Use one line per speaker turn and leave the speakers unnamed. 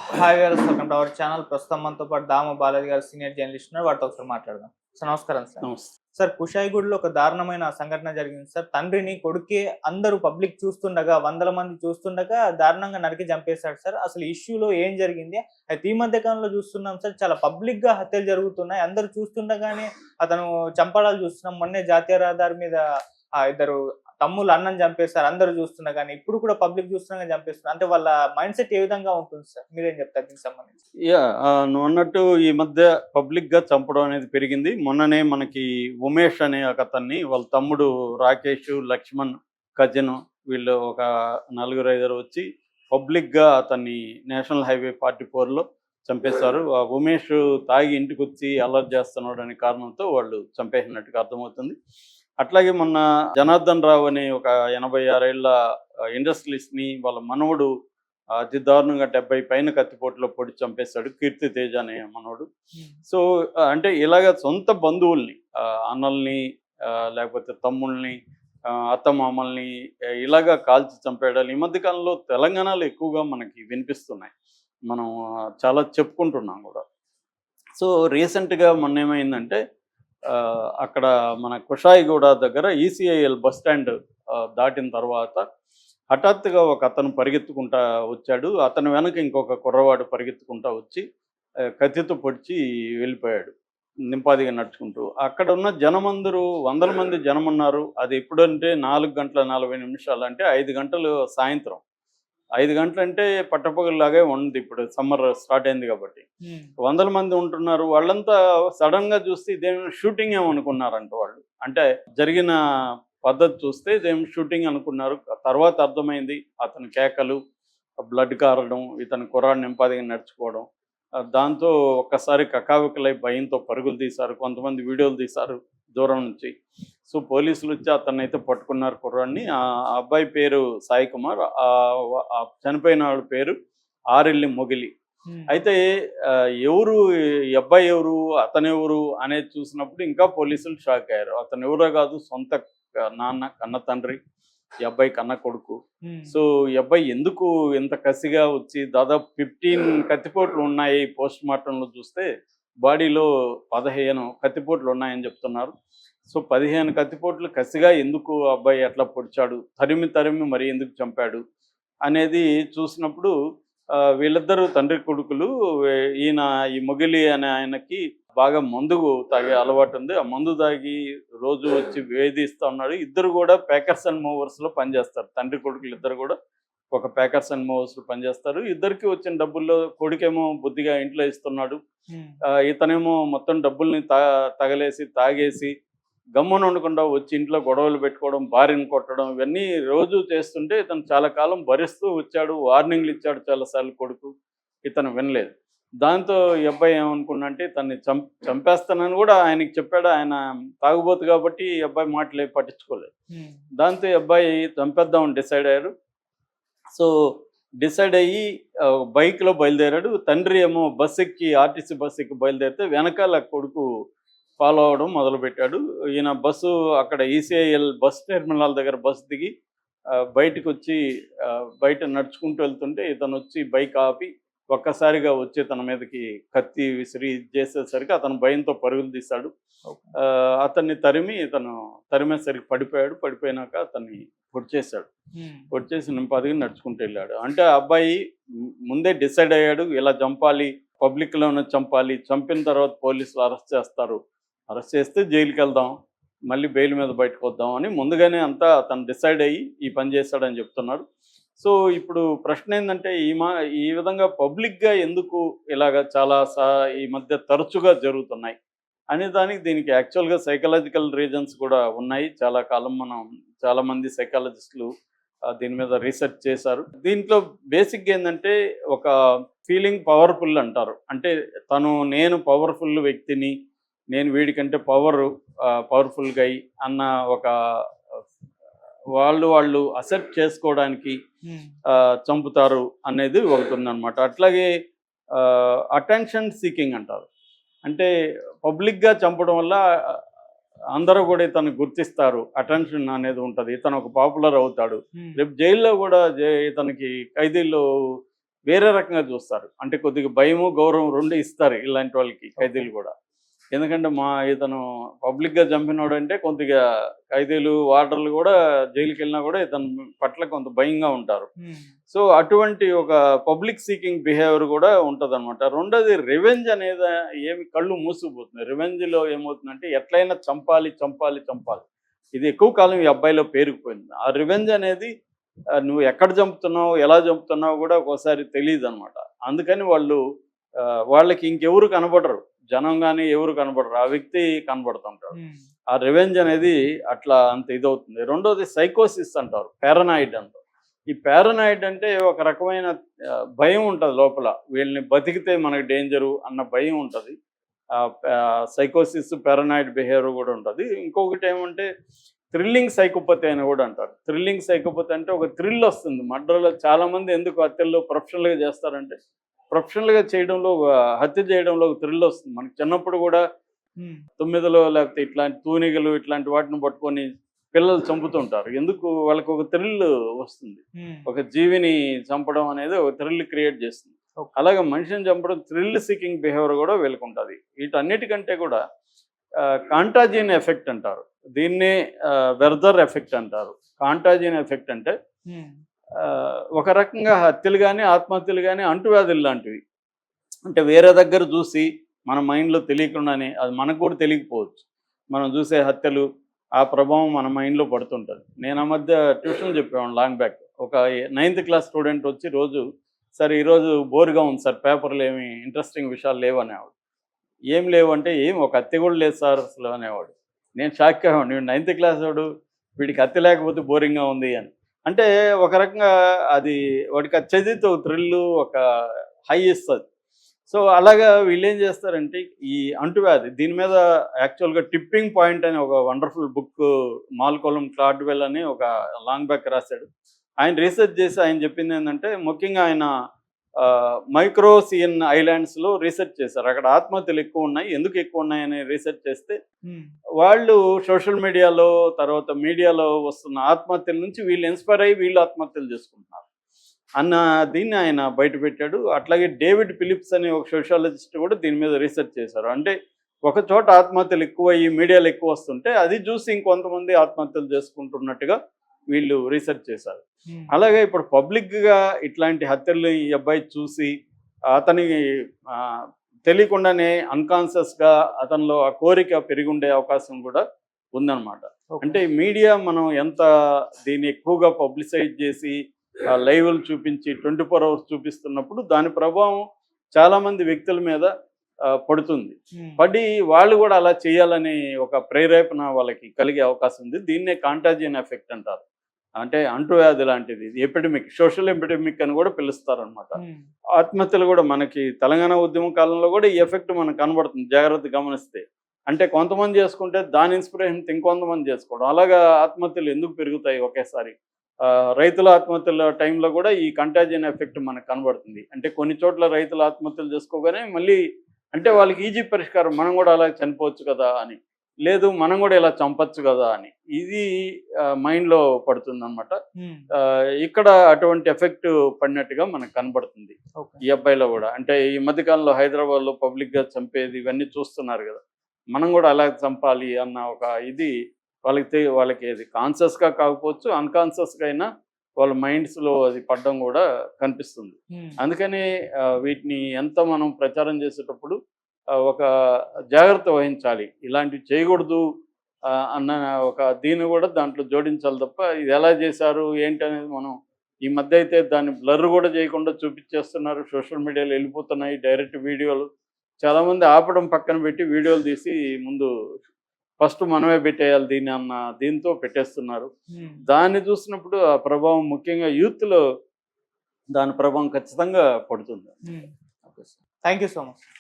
Hi గారు, welcome to our channel. ప్రస్తుతం మనతో పాటు దామ బాలాజీ గారు సీనియర్ జర్నలిస్ట్ ఉన్నారు. వారితో ఒకసారి మాట్లాడదాం. సార్ నమస్కారం సార్.
నమస్తే.
సార్ కుషాయిగూడలో ఒక దారుణమైన సంఘటన జరిగింది సార్. తండ్రిని కొడుకే అందరూ పబ్లిక్ చూస్తుండగా, వందల మంది చూస్తుండగా దారుణంగా నరికి చంపేశాడు సార్. అసలు ఇష్యూలో ఏం జరిగింది? అయితే ఈ మధ్య కాలంలో చూస్తున్నాం సార్, చాలా పబ్లిక్‌గా హత్యలు జరుగుతున్నాయి. అందరూ చూస్తుండగానే అతను చంపడాలు చూస్తున్నాం. మొన్నే జాతీయ రహదారి మీద ఇద్దరు తమ్ముళ్ళు అన్నని చంపేశారు. అందరూ చూస్తుండగానే. ఇప్పుడు కూడా పబ్లిక్ చూస్తుండగానే చంపేస్తున్నారు. అంటే వాళ్ళ మైండ్‌సెట్ ఏ విధంగా ఉంటుంది సార్? మీరేం చెప్తారు దీనికి సంబంధించి?
నువ్వన్నట్టు ఈ మధ్య పబ్లిక్‌గా చంపడం అనేది పెరిగింది. మొన్ననే మనకి ఉమేష్ అనే ఒకతన్ని వాళ్ళ తమ్ముడు రాకేష్, లక్ష్మణ్ కజిన్ వీళ్ళు ఒక నలుగురు, ఐదుగురు వచ్చి పబ్లిక్‌గా అతన్ని నేషనల్ హైవే 44లో చంపేశారు. ఆ ఉమేష్ తాగి ఇంటికొచ్చి అల్లరి చేస్తున్నాడు అనే కారణంతో వాళ్ళు చంపేసినట్టుగా అర్థమవుతుంది. అట్లాగే మొన్న జనార్దన్ రావు అనే ఒక 86 ఏళ్ల ఇండస్ట్రియలిస్ట్‌ని వాళ్ళ మనవడు అతి దారుణంగా 70 పైన కత్తిపోటులో పొడిచి చంపేశాడు. కీర్తి తేజ అనే మనవడు.
హ్మ్.
సో, అంటే ఇలాగ సొంత బంధువుల్ని అన్నల్ని లేకపోతే తమ్ముళ్ళని అత్తమామల్ని ఇలాగా కాల్చి చంపేయడాలు ఈ మధ్య కాలంలో తెలంగాణలో ఎక్కువగా మనకి వినిపిస్తున్నాయి. మనం చాలా చెప్పుకుంటున్నాం గూడా. సో, రీసెంట్‌గా మొన్నేమైందంటే అక్కడ మన కుషాయిగూడ దగ్గర ఈసీఐఎల్ బస్ స్టాండ్ దాటిన తర్వాత హఠాత్తుగా ఒక అతను పరిగెత్తుకుంటా వచ్చాడు. అతని వెనక ఇంకొక కుర్రవాడు పరిగెత్తుకుంటా వచ్చి కత్తితో పొడిచి వెళ్ళిపోయాడు. నింపాదిగా నడుచుకుంటూ. అక్కడున్న జనమందరూ వందల మంది జనమున్నారు. అది ఎప్పుడంటే 4 గంటల 40 నిమిషాలు అంటే 5 గంటలు సాయంత్రం. 5 గంటలంటే పట్టపగలులాగే ఉంది ఇప్పుడు సమ్మర్ స్టార్ట్ అయింది కాబట్టి.
హ్మ్.
వందల మంది ఉంటున్నారు. వాళ్ళంతా సడెన్‌గా చూస్తే ఇదేమైనా షూటింగ్ ఏమో అనుకున్నారంట వాళ్ళు. అంటే జరిగిన పద్ధతి చూస్తే ఇదేం షూటింగ్ అనుకున్నారు. తర్వాత అర్థమైంది అతని కేకలు, బ్లడ్ కారడం, ఇతని కుర్రాడు నింపాదిగా నడుచుకోవడం. దాంతో ఒక్కసారి కకావికలై భయంతో పరుగులు తీశారు. కొంతమంది వీడియోలు తీశారు దూరం నుంచి. సో, పోలీసులొచ్చి అతన్నైతే పట్టుకున్నారు కుర్రాడిని. ఆ అబ్బాయి పేరు సాయి కుమార్. చనిపోయిన వాడి పేరు ఆరెల్లి మొగిలి.
హ్మ్.
అయితే ఎవరు ఈ అబ్బాయి ఎవరు? అతనెవరు? అనేది చూసినప్పుడు ఇంకా పోలీసులు షాక్ అయ్యారు. అతనెవరో కాదు సొంత నాన్న, కన్న తండ్రి. ఈ అబ్బాయి కన్న కొడుకు.
హ్మ్.
సో, ఈ అబ్బాయి ఎందుకు ఇంత కసిగా వచ్చి దాదాపు 15 కత్తిపోట్లు ఉన్నాయి పోస్ట్‌మార్టంలో చూస్తే. బాడీలో 15 కత్తిపోట్లు ఉన్నాయని చెప్తున్నారు. సో, 15 కత్తిపోట్లు కసిగా ఎందుకు ఆ అబ్బాయి అట్లా పొడిచాడు? తరిమి తరిమి మరి ఎందుకు చంపాడు? అనేది చూసినప్పుడు వీళ్ళిద్దరూ తండ్రి కొడుకులు. ఈయన ఈ మొగిలి అనే ఆయనకి బాగా మందు తాగే అలవాటుంది. ఆ మందు తాగి రోజు వచ్చి వేధిస్తా ఉన్నాడు. ఇద్దరు గూడా పేకర్స్ అండ్ మూవర్స్‌లో పనిచేస్తారు. తండ్రి కొడుకులిద్దరు గూడా ఒక పేకర్స్ అండ్ మూవర్స్‌లో పనిచేస్తారు. ఇద్దరికీ వచ్చిన డబ్బుల్లో కొడుకేమో బుద్ధిగా ఇంట్లో ఇస్తున్నాడు.
హ్మ్.
ఇతనేమో మొత్తం డబ్బుల్ని తగలేసి, తాగేసి గమ్మున ఉండకుండా వచ్చి ఇంట్లో గొడవలు పెట్టుకోవడం, భార్యను కొట్టడం ఇవన్నీ రోజు చేస్తుంటే ఇతను చాలా కాలం భరిస్తూ వచ్చాడు. వార్నింగ్‌లు ఇచ్చాడు చాలా సార్లు కొడుకు. ఇతను వినలేదు. దాంతో ఈ అబ్బాయి ఏమనుకున్నాడంటే తనని చంపేస్తానని గూడా ఆయనకి చెప్పాడు. ఆయన తాగుబోతు కాబట్టి ఈ అబ్బాయి మాటలేవి పట్టించుకోలేదు.
హ్మ్.
దాంతో ఈ అబ్బాయి చంపేద్దామని డిసైడ్ అయ్యారు. సో, డిసైడ్ అయ్యి బైక్‌లో బయలుదేరాడు. తండ్రి ఏమో బస్సెక్కి ఆర్టీసీ బస్సెక్కి బయలుదేరితే వెనకాల కొడుకు ఫాలో అవ్వడం మొదలుపెట్టాడు. ఈయన బస్సు అక్కడ ఈసీఐఎల్ బస్ టెర్మినల్ దగ్గర బస్ దిగి బయటకొచ్చి బయట నడుచుకుంటూ వెళ్తుంటే ఇతనొచ్చి బైక్ ఆపి ఒక్కసారిగా వచ్చి తన మీదకి కత్తి విసిరి ఇది చేసేసరికి అతను భయంతో పరుగులు తీశాడు.
ఓకే.
ఇతను తరిమేసరికి పడిపోయాడు. పడిపోయినాక అతన్ని పొడిచేశాడు.
హ్మ్.
పొడిచేసి నింపాదిగా నడుచుకుంటూ వెళ్ళాడు. అంటే ఆ అబ్బాయి ముందే డిసైడ్ అయ్యాడు ఇలా చంపాలి, పబ్లిక్‌లోనే చంపాలి. చంపిన తర్వాత పోలీసులు అరెస్ట్ చేస్తారు. అరెస్ట్ చేస్తే జైలుకెళ్దాం. మళ్ళీ బెయిల్ మీద బయటకొద్దాం అని ముందుగానే అంతా అతను డిసైడ్ అయ్యి ఈ పని చేశాడని చెప్తున్నారు. సో, ఇప్పుడు ప్రశ్నేందంటే ఈ విధంగా పబ్లిక్‌గా ఎందుకు ఇలాగ చాలా ఈ మధ్య తరచుగా జరుగుతున్నాయి? అనే దానికి దీనికి యాక్చువల్‌గా సైకలాజికల్ రీజన్స్ కూడా ఉన్నాయి. చాలా కాలం చాలామంది సైకాలజిస్టులు దీని మీద రీసెర్చ్ చేశారు. దీంట్లో బేసిక్‌గా ఏందంటే ఒక ఫీలింగ్ పవర్‌ఫుల్ అంటారు. అంటే నేను పవర్‌ఫుల్ వ్యక్తిని. నేను వీడికంటే పవర్‌ఫుల్ గై అన్న ఒక వాళ్ళు అసెప్ట్ చేసుకోవడానికి
హ్మ్.
చంపుతారు అనేది ఒకటుందనమాట. అట్లాగే అటెన్షన్ సీకింగ్ అంటారు. అంటే పబ్లిక్‌గా చంపడం వల్ల అందరూ గూడా ఇతన్ని గుర్తిస్తారు. అటెన్షన్ అనేది ఉంటది. ఇతను ఒక పాపులర్ అవుతాడు.
హ్మ్.
రేపు జైల్‌లో గూడా ఇతనికి ఖైదీలు వేరే రకంగా చూస్తారు. అంటే కొద్దిగా భయము, గౌరవం 2 ఇస్తారు ఇలాంటి వాళ్ళకి ఖైదీలు కూడా. ఎందుకంటే ఇతను పబ్లిక్‌గా చంపినోడంటే కొద్దిగా ఖైదీలు, వార్డర్లు కూడా జైలుకెళ్ళినా కూడా ఇతని పట్ల కొంత భయంగా ఉంటారు. సో, అటువంటి ఒక పబ్లిక్ సీకింగ్ బిహేవియర్ కూడా ఉంటదనమాట. రెండోది రివెంజ్ అనేది ఏమి కళ్ళు మూసుకుపోతుంది. రివెంజ్‌లో ఏమవుతుందంటే ఎట్లైనా చంపాలి, చంపాలి, చంపాలి. ఇది ఎక్కువ కాలం ఈ అబ్బాయిలో పేరుకుపోయింది. ఆ రివెంజ్ అనేది నువ్వు ఎక్కడ చంపుతున్నావు, ఎలా చంపుతున్నావు కూడా ఒక్కోసారి తెలీదనమాట. అందుకని వాళ్ళకి ఇంకెవరు కనపడరు. జనం గాని ఎవరు కనపడరు. ఆ వ్యక్తి కనపడుతుంటాడు. ఆ రివెంజ్ అనేది అట్లా అంత ఇదవుతుంది. రెండోది సైకోసిస్ అంటారు. పారనాయిడ్ అంటారు. ఈ పారనాయిడ్ అంటే ఒక రకమైన భయం ఉంటది లోపల. వీళ్ళని బతికితే మనకు డేంజరు అన్న భయం ఉంటది. సైకోసిస్, పారనాయిడ్ బిహేవియర్ కూడా ఉంటది. ఇంకొకటి ఏమంటే థ్రిల్లింగ్ సైకోపతి అని కూడా అంటారు. థ్రిల్లింగ్ సైకోపతి అంటే ఒక థ్రిల్ వస్తుంది. మర్డర్‌లో చాలామంది ఎందుకు హత్యల్లో ప్రొఫెషనల్‌గా చేస్తారంటే ప్రొఫెషనల్‌గా చేయడంలో హత్య చేయడంలో ఒక థ్రిల్ వస్తుంది. మనకి చిన్నప్పుడు కూడా తొమ్మిదిలో లేకపోతే ఇట్లాంటి తూనిగలు ఇట్లాంటి వాటిని పట్టుకొని పిల్లలు చంపుతుంటారు. ఎందుకు వాళ్ళకి ఒక థ్రిల్ వస్తుంది. ఒక జీవిని చంపడం అనేది ఒక థ్రిల్ క్రియేట్ చేస్తుంది. అలాగే మనిషిని చంపడం థ్రిల్ సీకింగ్ బిహేవియర్ కూడా వీళ్ళకుంటది. వీటన్నిటికంటే కూడా కాంటాజియన్ ఎఫెక్ట్ అంటారు. దీన్నే వెర్దర్ ఎఫెక్ట్ అంటారు. కాంటాజియన్ ఎఫెక్ట్ అంటే ఒక రకంగా హత్యలు కానీ, ఆత్మహత్యలు కానీ అంటువ్యాధులు లాంటివి. అంటే వేరే దగ్గర చూసి మన మైండ్‌లో తెలియకుండానే అది మనకు కూడా తెలియకపోవచ్చు. మనం చూసే హత్యలు ఆ ప్రభావం మన మైండ్‌లో పడుతుంటది. నేను ఆ మధ్య ట్యూషన్ చెప్పేవాడిని లాంగ్ బ్యాక్. ఒక 9th క్లాస్ స్టూడెంట్ వచ్చి రోజు "సార్ ఈరోజు బోర్‌గా ఉంది సార్. పేపర్‌లో ఏమి ఇంట్రెస్టింగ్ విషయాలు లేవు" అనేవాడు. "ఏం లేవు" అంటే "ఏం ఒక హత్య కూడా లేదు సార్ అసలు" అనేవాడు. నేను షాక్ అయ్యేవాడిని. వీడు 9th క్లాస్ వాడు, వీడికి హత్య లేకపోతే బోరింగ్‌గా ఉంది అని. అంటే ఒక రకంగా అది వాడికి అది చదివితే ఒక థ్రిల్లు, ఒక హై ఇస్తది. సో, అలాగా వీళ్ళేం చేస్తారంటే ఈ అంటువ్యాధి దీని మీద యాక్చువల్‌గా 'టిప్పింగ్ పాయింట్' అని ఒక వండర్‌ఫుల్ బుక్ మాల్కోలం క్లాడ్వెల్ అని ఒక లాంగ్ బ్యాక్ రాశాడు. ఆయన రీసెర్చ్ చేసి ఆయన చెప్పిందేంటంటే ముఖ్యంగా ఆయన మైక్రోసియన్ ఐలాండ్స్‌లో రీసెర్చ్ చేశారు. అక్కడ ఆత్మహత్యలు ఎక్కువున్నాయి. ఎందుకు ఎక్కువున్నాయని రీసెర్చ్ చేస్తే వాళ్ళు సోషల్ మీడియాలో, తర్వాత మీడియాలో వస్తున్న ఆత్మహత్యల నుంచి వీళ్ళు ఇన్‌స్పైర్ అయ్యి వీళ్ళు ఆత్మహత్యలు చేసుకుంటున్నారు అన్న దీన్ని ఆయన బయటపెట్టాడు. అట్లాగే డేవిడ్ ఫిలిప్స్ అనే ఒక సోషాలజిస్ట్ కూడా దీని మీద రీసెర్చ్ చేశారు. అంటే ఒక చోట ఆత్మహత్యలు ఎక్కువయ్యి మీడియాలో ఎక్కువ వస్తుంటే అది చూసి ఇంకొంతమంది ఆత్మహత్యలు చేసుకుంటున్నట్టుగా వీళ్ళు రీసెర్చ్ చేశారు. అలాగే ఇప్పుడు పబ్లిక్‌గా ఇట్లాంటి హత్యలు ఈ అబ్బాయి చూసి అతనికి తెలియకుండానే అన్‌కాన్షియస్‌గా అతనిలో ఆ కోరిక పెరిగుండే అవకాశం కూడా ఉందన్నమాట. అంటే మీడియా మనం ఎంత దీన్ని ఎక్కువగా పబ్లిసైజ్ చేసి లైవ్‌లు చూపించి 24 అవర్స్ చూపిస్తున్నప్పుడు దాని ప్రభావం చాలామంది వ్యక్తుల మీద పడుతుంది. పడి వాళ్ళు కూడా అలా చేయాలని ఒక ప్రేరేపణ వాళ్ళకి కలిగే అవకాశం ఉంది. దీన్నే కాంటాజియన్ ఎఫెక్ట్ అంటారు. అంటే అంటువ్యాధి లాంటిది. ఎపిడమిక్, సోషల్ ఎపిడమిక్ అని కూడా పిలుస్తారనమాట. ఆత్మహత్యలు కూడా మనకి తెలంగాణ ఉద్యమం కాలంలో కూడా ఈ ఎఫెక్ట్ మనకు కనబడుతుంది జాగ్రత్తగా గమనిస్తే. అంటే కొంతమంది చేసుకుంటే దాని ఇన్స్పిరేషన్‌తో ఇంకొంతమంది చేసుకోవడం. అలాగా ఆత్మహత్యలు ఎందుకు పెరుగుతాయి ఒకేసారి? రైతుల ఆత్మహత్యల టైంలో కూడా ఈ కంటాజియన్ ఎఫెక్ట్ మనకు కనబడుతుంది. అంటే కొన్ని చోట్ల రైతులు ఆత్మహత్యలు చేసుకోగానే మళ్ళీ అంటే వాళ్ళకి ఈజీ పరిష్కారం మనం కూడా అలా చనిపోవచ్చు కదా అని. లేదు మనం కూడా ఇలా చంపొచ్చు కదా అని. ఇది మైండ్‌లో పడుతుందనమాట. ఇక్కడ అటువంటి ఎఫెక్ట్ పడినట్టుగా మనకు కనబడుతుంది. ఈ అబ్బాయిలో కూడా. అంటే ఈ మధ్య కాలంలో హైదరాబాద్‌లో పబ్లిక్‌గా చంపేది ఇవన్నీ చూస్తున్నారు కదా! మనం కూడా అలాగే చంపాలి అన్న ఒక ఇది వాళ్ళకి అది కాన్షియస్‌గా కాకపోవచ్చు, అన్‌కాన్షియస్‌గా అయినా వాళ్ళ మైండ్స్‌లో అది పడడం కూడా కనిపిస్తుంది. అందుకని వీటిని ఎంత మనం ప్రచారం చేసేటప్పుడు ఒక జాగ్రత్త వహించాలి. ఇలాంటివి చేయకూడదు అన్న ఒక దీన్ని కూడా దాంట్లో జోడించాలి తప్ప ఇది ఎలా చేశారు ఏంటి అనేది మనం ఈ మధ్య అయితే దాన్ని బ్లర్ కూడా చేయకుండా చూపించేస్తున్నారు. సోషల్ మీడియాలో వెళ్ళిపోతున్నాయి డైరెక్ట్ వీడియోలు. చాలామంది ఆపడం పక్కన పెట్టి వీడియోలు తీసి ముందు ఫస్ట్ మనమే పెట్టేయాలి దీన్ని అన్న దీంతో పెట్టేస్తున్నారు. దాన్ని చూసినప్పుడు ఆ ప్రభావం ముఖ్యంగా యూత్‌లో దాని ప్రభావం ఖచ్చితంగా పడుతుంది.
Thank you so much.